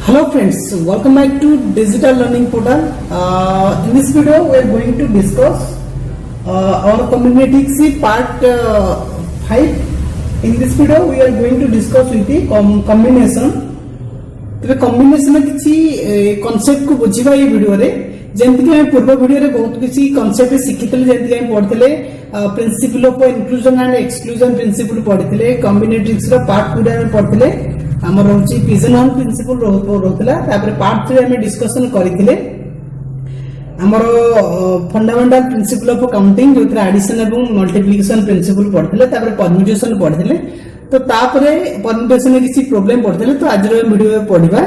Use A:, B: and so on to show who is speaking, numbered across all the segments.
A: Hello friends, welcome back to Digital Learning Portal. In this video we are going to discuss our combinatorics part 5. In this video we are going to discuss with the combination. तो combination किसी concept को बुझिबा ये video रे जेंति कि हम पूर्व video रे बहुत किसी concept शिखितले जेंति कि हम पढितले principle of inclusion and exclusion principle पढितले कॉम्बिनेटरिक्स रो पार्ट 2 रे पढितले हमर होची पिजनहॉर्न प्रिंसिपल रहउतला तापर पार्ट 3 में डिस्कशन करिथिले हमर फंडामेंटल प्रिंसिपल ऑफ काउंटिंग जोथरा एडिशन एवं मल्टीप्लिकेशन प्रिंसिपल पढिथिले तापर परम्यूटेशन पढिथिले तो तापर परम्यूटेशन में किसी प्रॉब्लम पढिथिले तो आज रो वीडियो में पढिबा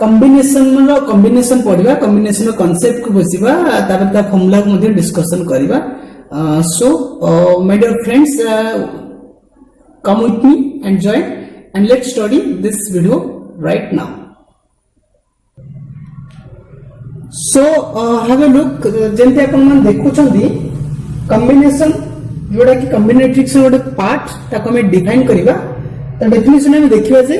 A: कॉम्बिनेशन पढिबा कॉम्बिनेशन रो कांसेप्ट को बुझिबा तापर ता फॉर्मूला को मध्ये डिस्कशन करिबा so my dear friends come with me and join and let's study this video right now. So have a look जेंते अपन मन देखु छंदी कॉम्बिनेशन जोडा कि कॉम्बिनेटरिक्स रो पार्ट ताको हम डिफाइन करिबा त डेफिनेशन में देखिबा जे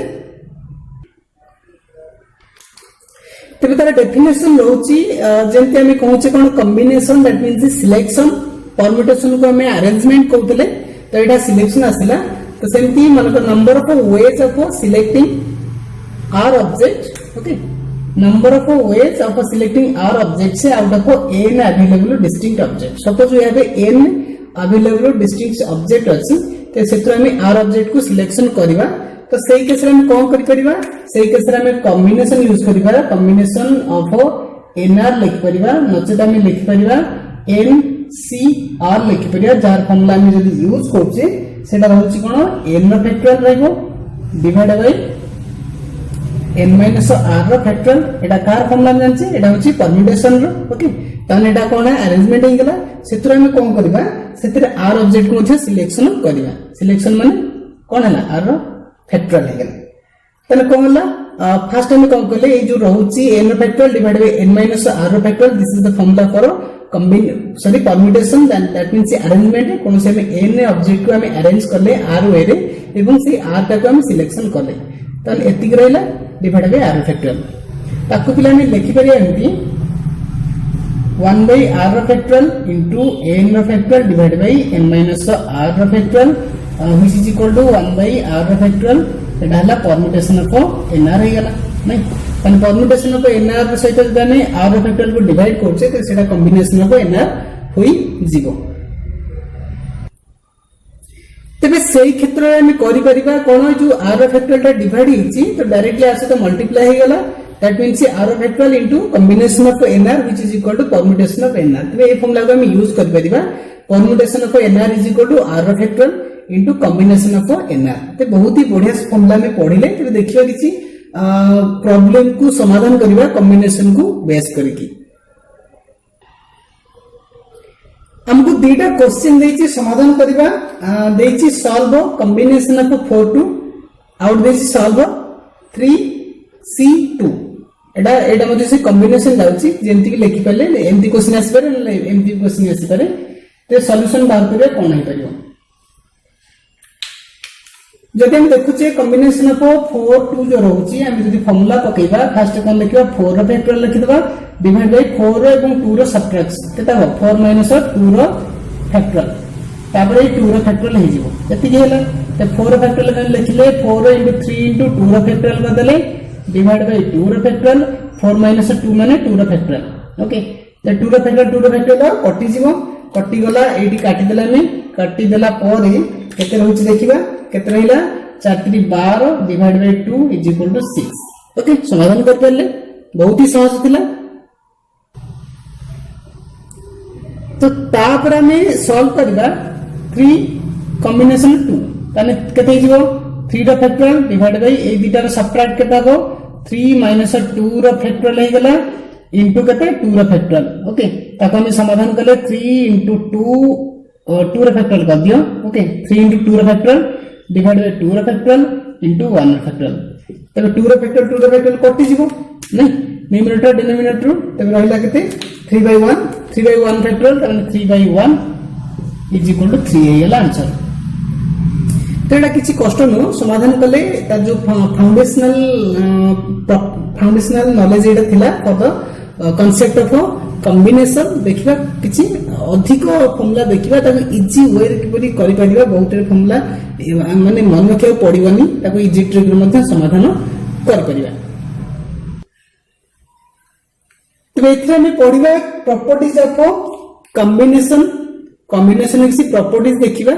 A: तबे तार डेफिनेशन रहउची जेंते हम कहउचे कोन combination that means selection permutation को हम अरेंजमेंट कहउतले तो एटा सिलेक्शन आसिला तो सेमती मतलब number of ways of selecting r object okay number of ways of selecting r object से out of n available distinct object suppose we have n available distinct object अछि तो सेत्र हम आर ऑब्जेक्ट को selection करबा तो सेही case रे हम कोन करि परिबा सेही केस रे हम कॉम्बिनेशन यूज करबा कॉम्बिनेशन ऑफ nr लिख परिबा नचेत हम लिख परिबा ncr लिख परिबा जार फॉर्मूला हम जदी यूज करछे सेटा रहउची कोन n रो फैक्टोरियल रहबो divide by n minus r रो फैक्टोरियल एटा कार फॉर्मूला में जानछि एटा होची परम्यूटेशन रो ओके तने एटा कोन अरेंजमेंट हे गेला सेतरा हम कोन करबा सेतरे r ऑब्जेक्ट को मध्ये सिलेक्शन करबा सिलेक्शन माने कोन हला r रो फैक्टोरियल हे गेला तने कोन हला फर्स्ट हम कोन करले ए जो रहउची n रो factorial divide by n minus r रो factorial this is the formula for permutation that means arrangement कौन से n ऑब्जेक्ट को हम अरेंज करले r वे रे एवं से r ता को हम सिलेक्शन करले त एतिक रहला डिवाइड बाय r फैक्टोरियल ताको पिला में लिखि परिया एमती 1 बाय r रो फैक्टोरियल इनटू n रो factorial divide by n minus r रो factorial which is equal to 1 by r रो फैक्टोरियल एटा हला परम्यूटेशन ऑफ nr हे गला नै तन परम्यूटेशन ऑफ nr सहित जने r रो फैक्टोरियल को डिवाइड करछे त सेटा कॉम्बिनेशन ऑफ nr होई जीवो तबे सेही क्षेत्र रे हम करि परिबा कोन जो r रो फैक्टोरियल ता डिवाइड हिची तो डायरेक्टली आसे तो मल्टीप्लाई हे गला दैट मींस r रो factorial into combination of nr which is equal to permutation of nr तबे ए फॉर्मूला को हम यूज कर परिबा permutation of nr is equal to r रो factorial into combination of nr ते बहुत ही बढ़िया फॉर्मूला में पढिले तबे देखियो किछि प्रॉब्लम को समाधान करबा कॉम्बिनेशन को बेस करके हमको दीटा क्वेश्चन देछि समाधान करबा देछि सॉल्व कॉम्बिनेशन ऑफ 4 2 आउट देछि सॉल्व 3c2 एटा मध्ये से कॉम्बिनेशन लाउछि जेंति कि लिखि पले एमती क्वेश्चन आसी पारे एमती क्वेश्चन आसी पारे ते सॉल्यूशन बाहर करे कोन हे परियो जदि हम देखुचे कॉम्बिनेशन ऑफ 4 2 जो रहउची हम जदि फार्मूला पकेबा फर्स्ट कोन लिखबा 4 रो फैक्टोरियल लिखि देबा डिवाइड बाय 4 एवं 2 रो सबट्रैक्शन केता हो 4 माइनस 2 रो फैक्टोरियल तापर 2 रो फैक्टोरियल हे जिवो एति गेला ते 4 रो फैक्टोरियल में लिखले 4 * 3 * 2 रो फैक्टोरियल बदले डिवाइड बाय 2 रो फैक्टोरियल 4 माइनस 2 माने 2 रो फैक्टोरियल ओके ते 2 रो फैक्टोरियल कटि जिवो कटि गला एटी काटि देला में काटि देला परे केते रहउची देखिबा केते रहिला 4 3 12 divide by 2 is equal to 6 okay समाधान कर परले बहुत ही सहज थिला तो तापर हमें सॉल्व करबा 3 कॉम्बिनेशन 2 तने केते हिजो 3 रो फैक्टोरियल डिवाइड बाय ए दुटा रो सबट्रैक्ट केता हो 3 माइनस 2 रो फैक्टोरियल हे गेला इनटू केते 2 रो फैक्टोरियल ओके ताको हम समाधान करले 3 * 2 2 रो फैक्टोरियल कर दियो ओके 3 * 2 रो फैक्टोरियल डिवाइड बाय 2 रो फैक्टोरियल इनटू 1 रो फैक्टोरियल तबे 2 रो फैक्टोरियल कटि जिवो नै न्यूमरेटर डिनोमिनेटर तबे रहला केते 3 बाय 1 फैक्टोरियल तबे 3 बाय 1 इज इक्वल टू 3 हेला आंसर तो एटा किछि कष्ट न समाधान कले जो फाउंडेशनल फाउंडेशनल नॉलेज एटा थिला for the concept of combination देखिबा किछि अधिक फॉर्मूला देखिबा ताको इजी वे रे किपरि करि परिबा बहुत फॉर्मूला माने मन रखियो पड़िबनी ताको इजी ट्रिक रे मध्ये समाधान कर परिबा। तो एथरा में पढ़िबा प्रॉपर्टीज ऑफ कॉम्बिनेशन कॉम्बिनेशन किसी प्रॉपर्टीज देखिबा।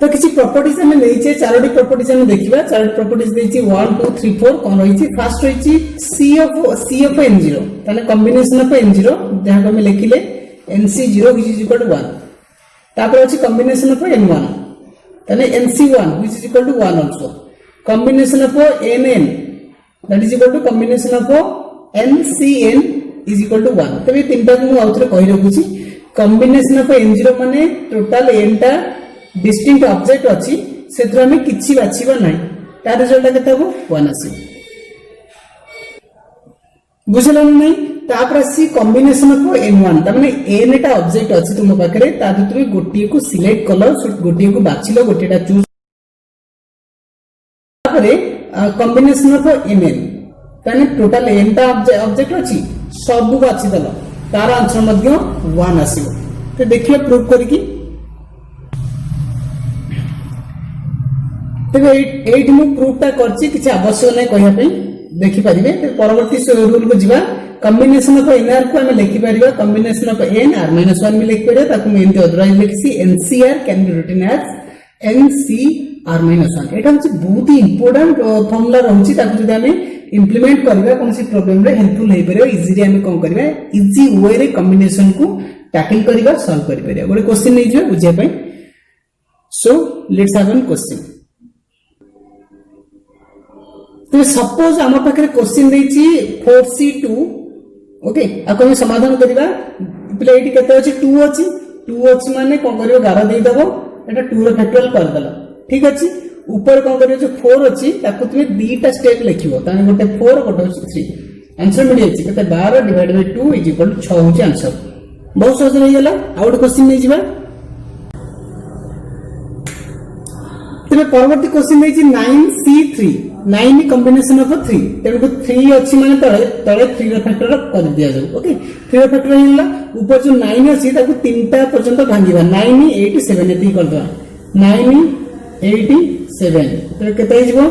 A: तो किसी प्रॉपर्टीज हमें लेइचे चारोटी प्रॉपर्टीज हमें देखिबा। चारोटी प्रॉपर्टीज देइची 1 2 3 4 कोन रहिची फर्स्ट रहिची C of n0 ताने कॉम्बिनेशन ऑफ n0 जहां को हमें लिखिले nc0 which is equal to 1 तापर अछि कॉम्बिनेशन ऑफ n1 ताने nc1 which is equal to 1 also combination of nn that is equal to combination of ncn is equal to 1 तबे तीनटा को आउथरे कहि रखुची कॉम्बिनेशन ऑफ n0 माने टोटल n टा distinct object अछि सेथरा में किछि बाछिबा नै तार रिजल्ट केते हो 1 आसी बुझलो नै तापर सी कॉम्बिनेशन ऑफ n1 त माने n टा ऑब्जेक्ट अछि तुम पाखरे ता तुम गोटिए को सिलेक्ट कलो गोटिए को बाछिलो गोटिएटा चूज तापरे कॉम्बिनेशन ऑफ mn ताने टोटल n टा ऑब्जेक्ट अछि सब बाछि दलो तार आंसर मध्ये 1 आसीबो। तो देखिए प्रूव करिकि तेबे एट मु प्रूफटा करछि किछि आवश्यक नै कहिया पे देखि परिबे। ते परवर्ती रूल को जिबा कॉम्बिनेशन ऑफ nr को हम लिखि परिबा कॉम्बिनेशन ऑफ n r - 1 में लिखि परिबा ताकू मैं एंती अदरवाइज लिखिसी ncr can be written as ncr - 1 एटा हछि बहुत ही इंपोर्टेंट फॉर्मूला रहउछि ताकू जदि हमें इंप्लीमेंट करबा कोनसी प्रॉब्लम रे हेल्पफुल हे परिबा इजीली हमें कोन करबा इजी वे रे कॉम्बिनेशन को टैकल करबा सॉल्व करि परिबा। गोटे क्वेश्चन नै जे बुझिया पय so let's have one question. तो सपोज आम पाखे क्वेश्चन देछि 4c2 ओके आको हम समाधान करबा पले एटी केते अछि 2 अछि माने कोन करियो 11 देइ दबो एटा 2 रो फैक्टोरियल कर देला ठीक अछि ऊपर कोन करियो जे 4 अछि ताको तुमे दीटा स्टेप लिखिबो ताने गोटे 4 गोटे 3 आंसर मिलि अछि केते 12 divide by 2 is equal to 6 होछि आंसर बहुत सहज रहि गेला। आउट क्वेश्चन नै जिबा तबे परवर्ती क्वेश्चन नै 9c3 9 कॉम्बिनेशन ऑफ 3 तेबे 3 अछि माने तळे 3 रो फैक्टर कर दिया जाय ओके 3 रो फैक्टर हिला ऊपर जो 9 अछि ताको तीनटा पर्यंत भांगीबा 9 8 7 एती कर दवा 9 8 7 तो केते हिजबो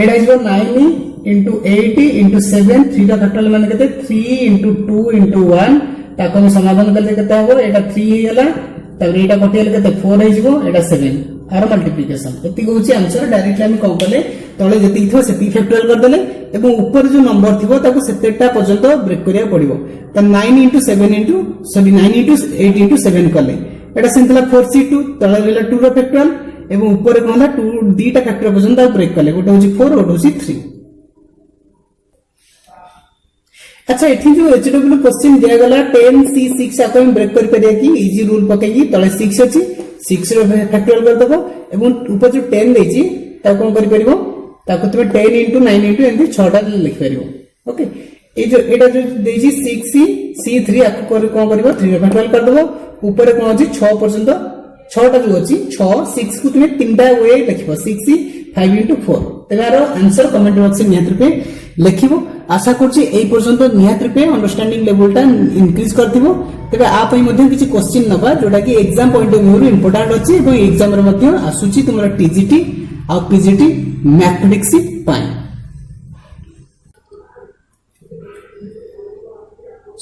A: एडा हिजबो 9 into 8 into 7 3 रो फैक्टर माने केते 3 into 2 into 1 ताको हम समाधान करले केते हबो एटा 3 हिला तबरे एटा कटियल केते 4 हिजबो एटा 7 आर मल्टीप्लिकेशन एति होची आंसर डायरेक्टली हम कौन कले तळे जति थो सेति फैक्टोरियल कर देले एवं ऊपर जो नंबर थिबो ताको सेतेटा पर्यंत ब्रेक करिया पड़िबो त 9 into 7 into sorry 9 into 8 into 7 कले एटा सिंपल 4c2 तळे रेला 2 रो फैक्टोरियल एवं ऊपर कोन 2 दीटा फैक्टर पर्यंत ब्रेक कले गोटे होची 4 गोटे होची 3। अच्छा एथि जो एचडब्ल्यू क्वेश्चन दिया गला 10c6 आको हम ब्रेक कर परिया कि इजी रूल पकेगी तळे 6 अछि 6 रो फैक्टोरियल कर दबो एवं ऊपर जो 10 देछि ता कोन करि परिबो ताको तुमे 10 into 9 into एंती 6 टा लिख परिबो ओके ए जो एटा जो देछि 6c c3 आको कर कोन करिवो 3 रो फैक्टोरियल कर दबो ऊपर कोन अछि 6 पर्यंत 6 टा जो अछि 6 6 को तुमे तीनटा वे लिखबो 6c 5 into 4 तेगारो आंसर कमेंट बॉक्स में नियत रूपे लिखिबो। आशा करछि एई पर्यंत नियत रूपे अंडरस्टैंडिंग लेवल टा इंक्रीज करथिबो तबे आ पई मध्ये किछि क्वेश्चन नबा जोटा कि exam point of view important अछि एवं एग्जाम रे मध्ये आसुछि तुमरा टीजीटी आ पीजीटी मैथमेटिक्स पाई।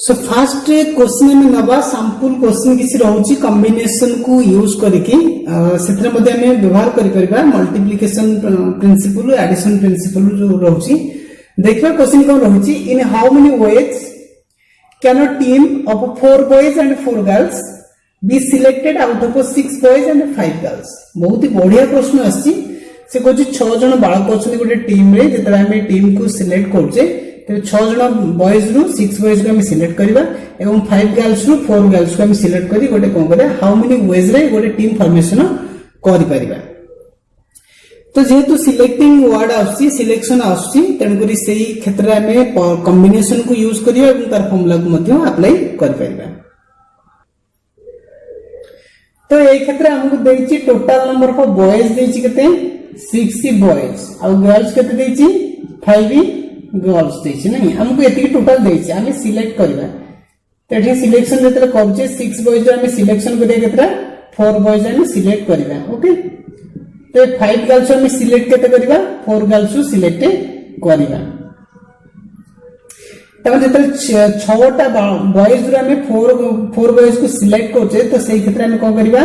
A: सो फर्स्ट क्वेश्चन में नबा सैंपल क्वेश्चन किछि रहउछि कॉम्बिनेशन को यूज करके सेथरे मध्ये हमें व्यवहार करि परबा मल्टीप्लिकेशन प्रिंसिपल एडिशन प्रिंसिपल जो रहउछि देखबा क्वेश्चन को रहउछि in how many ways can a team of 4 boys and 4 girls be selected out of 6 boys and 5 girls. बहुत ही बढ़िया प्रश्न आछि से कहछि 6 जन बालक अछि गोटे टीम रे जेतरा हमें टीम को सिलेक्ट करछे तो 6 जन बॉयज रु 6 बॉयज को हम सिलेक्ट करबा एवं 5 गर्ल्स रु 4 गर्ल्स को हम सिलेक्ट करी गोटे कोन करे हाउ मेनी वेज रे गोटे टीम फॉर्मेशन करि परिबा। तो जेहेतु सिलेक्टिंग वर्ड आछि सिलेक्शन आछि तन करी सेही क्षेत्र में कॉम्बिनेशन को यूज करियो एवं तार फॉर्मूला को मध्ये अप्लाई कर परिबा। तो ए क्षेत्र हमको देछि टोटल नंबर ऑफ बॉयज देछि केते 6 बॉयज आ गर्ल्स केते देछि 5 गर्ल्स देछि नहीं हमको एति टोटल देछि हमें सिलेक्ट करबा तेठी सिलेक्शन जेतले करछे 6 बॉयज हमें सिलेक्शन करिया केतरा 4 बॉयज हमें सिलेक्ट करबा ओके तो 5 गर्ल्स हमें सिलेक्ट केते करबा 4 गर्ल्स को सिलेक्ट करबा तब जेतले 6टा बॉयज रो हमें 4 बॉयज को सिलेक्ट करछे तो सेही क्षेत्र हमें कोन करबा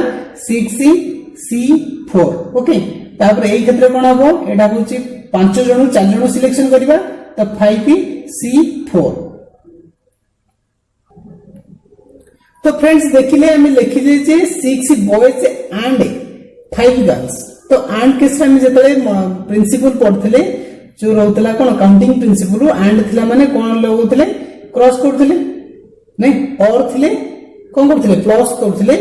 A: 6C4 ओके तापर एई क्षेत्र कोन हबो एडा होची 5 जण 4 जण सिलेक्शन करबा तो 5C4 तो फ्रेंड्स देखिले हमें लिखि जे 6 बॉयज एंड 5 गर्ल्स तो एंड केस में जेतले प्रिंसिपल पढ़थले जो रहतला कोन काउंटिंग प्रिंसिपल एंड थिला माने कोन लगौतले क्रॉस करथले नहीं और थिले कोन करथले प्लस करथले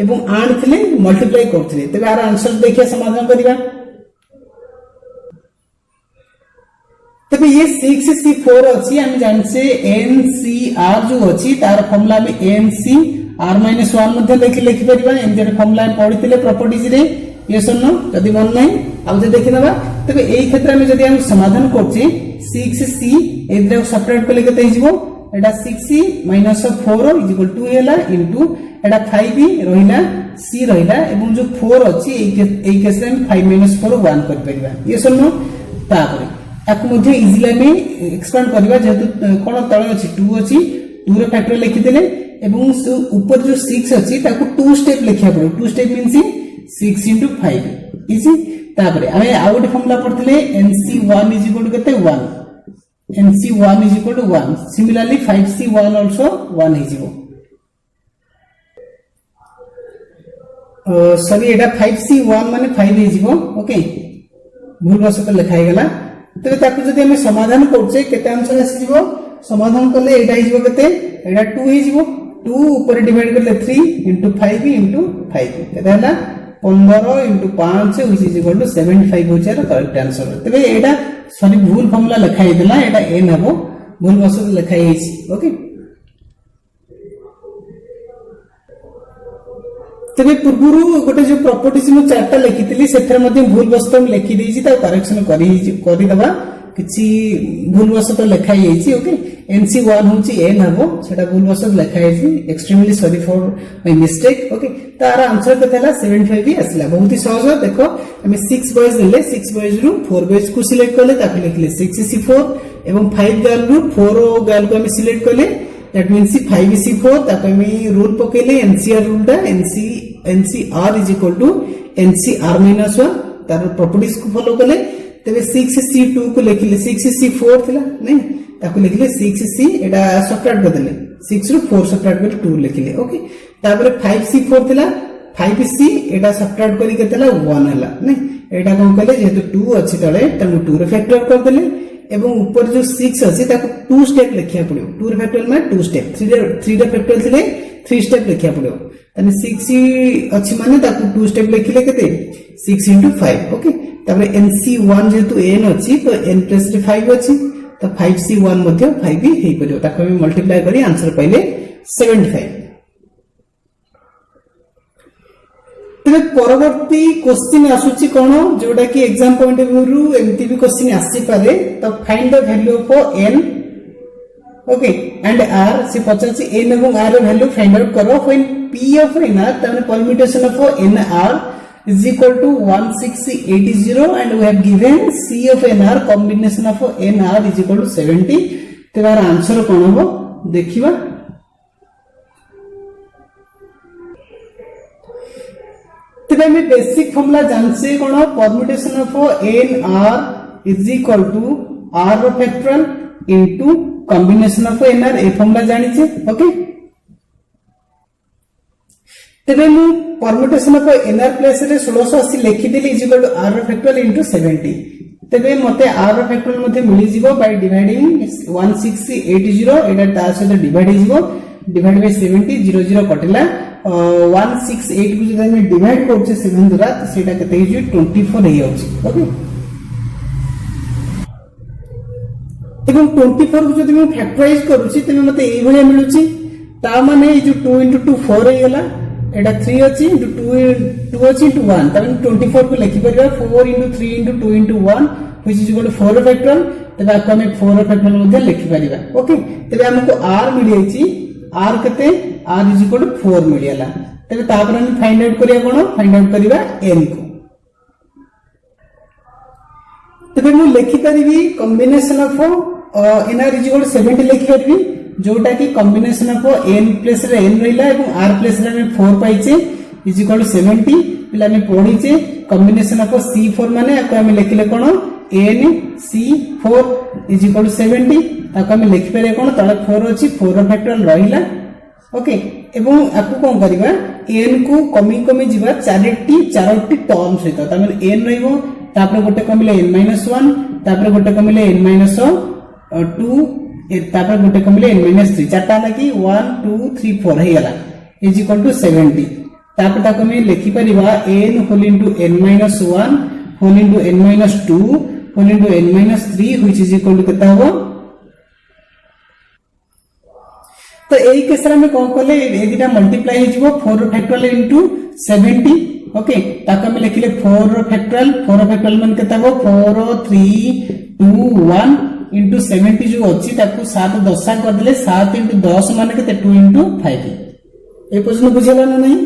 A: एवं एंड थिले मल्टीप्लाई करथले तबे आर आंसर देखिए समाधान करिबा तबे ये 6C4 अछि हम जानसे NCR जो अछि तार फार्मूला में NCR-1 मध्ये लिखि परिबा एंजर फार्मूला में पढितले प्रॉपर्टीज रे ये सुनो यदि मन नहीं अब जे देखि नबा तबे एई क्षेत्र में यदि हम समाधान करछि 6C एद्रे सब्ट्रैक्ट कले केते हिजबो एटा 6C - 4 = 2 हैला इनटू एटा 5 रहिला C रहिला एवं जो 4 अछि एई केस में 5 - 4 1 कर परिबा ये सुनो तापर ताकू मध्ये इजीली में एक्सपेंड करबा जेतु कोन तळे अछि 2 अछि 2 रे फैक्टर लिखि देले एवं सो ऊपर जो 6 अछि ताकू 2 स्टेप लिखिया पड़ो 2 स्टेप मींस 6 * 5 इजी तापर हमें आउट फार्मूला पढ़थले NC1 = केते 1 NC1 = 1 सिमिलरली 5C1 आल्सो 1 हे जिवो सॉरी एटा 5C1 माने 5 हे जिवो ओके भूल बसत लिखाई गला तबे ताकू जदि हम समाधान करछे केते आंसर आसी जिवो समाधान करले एटा हे जिवो केते एटा 2 हे जिवो 2 ऊपर डिवाइड करले 3 * 5 * 5 केते हला 15 * 5 which is equal to 75 होचे करेक्ट आंसर तबे एटा सॉरी भूल फार्मूला लिखाई देला एटा n हबो भूल बसत लिखाई हेछि ओके तबे पूर्वरु गोटे जो प्रॉपर्टीज मु चारटा लिखितली सेथरे मध्ये भूल बसत हम लिखि देछि ता करेक्शन करि दबा किछि भूल बसत लिखाई हेछि ओके NC1 होछि n हबो सेटा भूल बसत लिखाई हेछि extremely sorry for my mistake okay तार आंसर केतेला 75 भी आसला बहुत ही सहज देखो हम 6 बॉयज लेले 6 बॉयज रु 4 बॉयज को सिलेक्ट करले ताकि लिखले 6C4 एवं 5 गर्ल रु 4 गर्ल को हम सिलेक्ट करले दैट मींस 5C4 ताकि हम रूल पकेले NCR रूलटा NCR = NCR-1 तार प्रॉपर्टीज को फॉलो करले तबे 6C2 को लिखले 6C4 थिला नहीं ताकू लिखले 6C एटा सब्ट्रैक्ट कर देले 6 रु 4 सब्ट्रैक्ट कर 2 लिखले ओके तापर 5C4 थिला 5C एटा सब्ट्रैक्ट करी केतेला 1 हला नहीं एटा कोन कहले जेतु 2 अछि तळे ताकू 2 रे फैक्टर कर देले एवं ऊपर जो 6 अछि ताकू 2 स्टेप लिखिया पड़ियो 2 रे फैक्टर में 2 स्टेप 3 रे फैक्टर थिले 3 स्टेप लिखिया पड़ियो तने 6 अछि माने ताकू 2 स्टेप लिखिले केते 6 * 5 ओके तापर NC1 जेतु n अछि तो n + 5 अछि तो 5C1 मध्ये 5 भी हे परियो ताको हम मल्टीप्लाई करी आंसर पाइले 75 तबे परवर्ती क्वेश्चन आसुची कोन जोटा कि एग्जाम पॉइंट ऑफ व्यू रु एमती भी क्वेश्चन आसी पारे तो find the value of n okay and r से पचासी n एवं r ର वैल्यू फाइंड आउट करो व्हेन p ऑफ nr तने permutation of nr is equal to 16880 and we have given C of nr combination of nr is equal to 70 तेबार answer कोन हो देखिबा तबे में बेसिक फार्मूला जानसे कोन permutation of nr is equal to r रो factorial into combination of nr ए फार्मूला जानि छे ओके तबे मु परम्यूटेशन ऑफ nr प्लेस रे 1680 लिखि देली इज इक्वल टू r रो फैक्टोरियल इनटू 70 तबे मते r रो फैक्टोरियल मध्ये मिलि जिवो बाय डिवाइडिंग 16880 एटा ता से डिवाइड हिजबो डिवाइड बाय 70 00 कटिला 168 को जदि हम डिवाइड करछे 7 द्वारा तो सेटा केते हिजो 24 हे होछि ओके एवं 24 को जदि हम फैक्टराइज करूछि तबे मते एई भलिया मिलुछि ता माने जो 2 * 2 4 हे गेला एटा 3 अछि into 2 अछि into 1 तब 24 को लिखि परिबा 4 into 3 into 2 into 1 which is equal to 4 factorial तबे आपको हमें 4 फैक्टोरियल मध्ये लिखि परिबा ओके तबे हमको r मिली आइछि r कते r is equal to 4 मिलियला तबे तापर हम फाइंड आउट करिया कोन फाइंड आउट करिबा n को तबे मु लिखि परिबी combination of nr is equal to 70 लिखि परिबी जोटा कि कॉम्बिनेशन ऑफ n प्लस रे n रहिला एवं r प्लस रे 4 पाइचे इज इक्वल टू 70 पिला में पढिचे कॉम्बिनेशन ऑफ c4 माने आको हम लिखले कोन n c4 is equal to 70 ताको हम लिखि पारे कोन तळे 4 अछि 4 फैक्टोरियल रहिला ओके एवं आको कोन करबा n को कमी जिबा चारोटी टर्म सहित त माने n रहिबो तापर गोटे कमिले n 1 तापर गोटे कमिले n 2 तापर गोटे कमिले n-3 चारटा लगी 1 2 3 4 हे गला इज इक्वल टू 70 तापर ताको में लिखि परिबा n whole into n-1 whole into n-2 whole into n-3 which is equal to केता हो तो एई केस रे में कोन करले ए दिटा मल्टीप्लाई हे जिवो 4 फैक्टोरियल इनटू 70 ओके ताको में लिखिले 4 फैक्टोरियल मन केता हो 4 3 2 1 into 70 जो अच्छी ताकू 7 10 कर देले 7 into 10 माने केते 2 into 5 ए प्रश्न बुझेला ना नहीं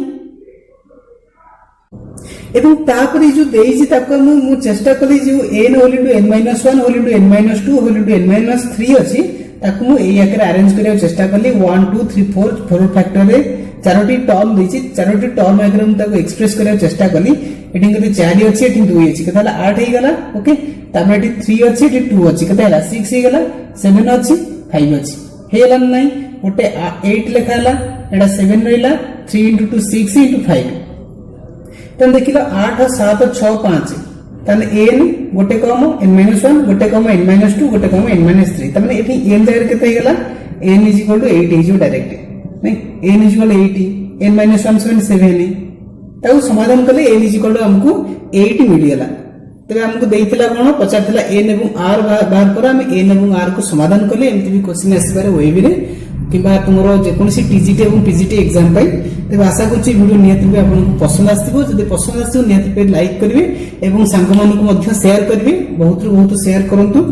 A: एवं तापरी जो देइछि ताको मु चेष्टा कली जो n whole into n-1 whole into n-2 whole into n-3 अछि ताकू मु एई आकर अरेंज करिया चेष्टा कली 1 2 3 4 फैक्टर रे चारोटी टर्म देइछि चारोटी टर्म आकर मु ताको एक्सप्रेस करिया चेष्टा कली एठी केते 4 अछि एठी 2 अछि केताला 8 हे गला ओके तापर एठी 3 अछि एठी 2 अछि केताला 6 हे गला 7 अछि 5 अछि हेला नै ओटे 8 लेखाला एडा 7 रहिला 3 into 2 6 into 5 तन देखिलो 8 7 6 5 तने n गोटे कम n-1 गोटे कम n-2 गोटे कम n-3 तने एठी n जगह केते हे गला n is equal to 8 हे जो डायरेक्ट नै n is equal to 80 n-1 7 ताऊ समाधान कले n is equal to हमको 8 मिलियला तबे हमको देइथिला कोन पचारथिला n एवं r बाहर पर हम n एवं r को समाधान कले एमति भी क्वेश्चन आसीबारे वेब रे किबा तुमरो जे कोनसी टीजीटी एवं पीजीटी एग्जाम पाई तबे आशा करछि वीडियो नियति भी आपनको पसंद आस्तिबो जदि पसंद आस्तिबो नियति पे लाइक करबे एवं संग मानक मध्य शेयर करबे बहुत शेयर करंतु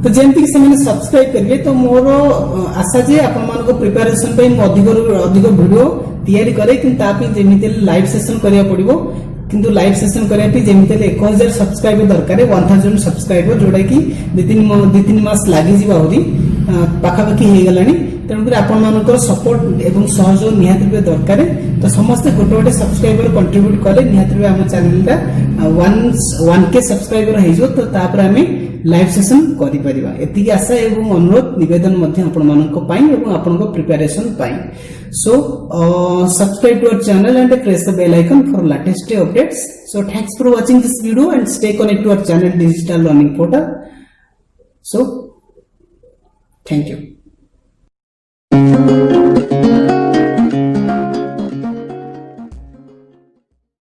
A: तो जेमति कि से सब्सक्राइब करबे तो मोर आशा जे आपन मानको प्रिपरेशन पे अधिक वीडियो तैयारी करे कि तापि जेमिते लाइव सेशन करिया पड़िबो किंतु लाइव सेशन करिया पि जेमिते 1000 सब्सक्राइबर दरकार 1000 सब्सक्राइबर जोडा कि 2-3 मास लागि जिबा होरी पाखा पाखी हे गलानी तेणुकर आपण मानकर सपोर्ट एवं सहयोग निहात रुपे दरकार तो समस्त गोटे गोटे सब्सक्राइबर कंट्रीब्यूट कले निहात रुपे हम चैनल टा 1k सब्सक्राइबर हे जो तो तापर हमें लाइव सेशन करि परिबा एति की आशा एवं अनुरोध निवेदन मध्य आपण मानको पाई एवं आपनको प्रिपरेशन पाई so subscribe to our channel and press the bell icon for latest updates so thanks for watching this video and stay connected to our channel Digital Learning Portal so thank you